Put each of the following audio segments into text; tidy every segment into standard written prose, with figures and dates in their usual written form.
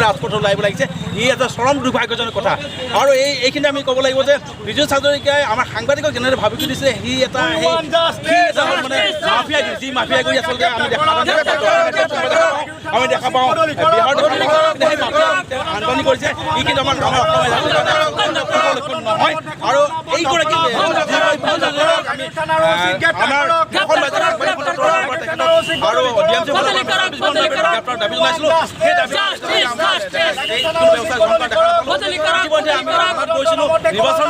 ৰাজপথত ওলাব লাগিছে ই এটা চৰম দুৰ্ভাগ্যজনক কথা আৰু এইখিনি আমি ক'ব লাগিব যে পীযুষ হাজৰিকাই আমাৰ সাংবাদিকক যেনেদৰে ভাবি দিছে সি এটা মানে মাফিয়াগিৰি যি মাফিয়াগিৰি আচলতে আমি দেখা পাওঁ বিহাৰত আন্দোলন কৰিছে ই কিন্তু আমাৰ নহয় আৰু এইগৰাকী আৰু দাবী জনাইছিলোঁ সেই কৈছিলোঁ নিৰ্বাচন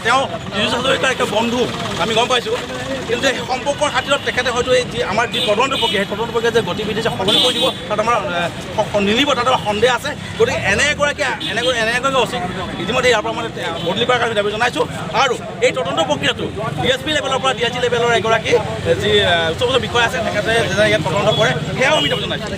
তেওঁ পীযুষ হাজৰিকাৰ এক বন্ধু আমি গম পাইছোঁ কিন্তু এই সম্পৰ্কৰ খাতিৰত তেখেতে হয়তো এই যি আমাৰ যি তদন্ত প্ৰক্ৰিয়া সেই তদন্ত প্ৰক্ৰিয়া যে গতিবিধি যে সলনি কৰি দিব তাত আমাৰ নিলিব তাত আমাৰ সন্দেহ আছে গতিকে এনে এগৰাকী অচিক ইতিমধ্যে ইয়াৰ পৰা মানে বদলি কৰাৰ কাৰণে দাবী জনাইছোঁ আৰু এই তদন্ত প্ৰক্ৰিয়াটো DSP লেভেলৰ পৰা DIG লেভেলৰ এগৰাকী যি উচ্চ বিষয়া আছে তেখেতে ইয়াত তদন্ত কৰে সেয়াও আমি দাবী জনাইছোঁ।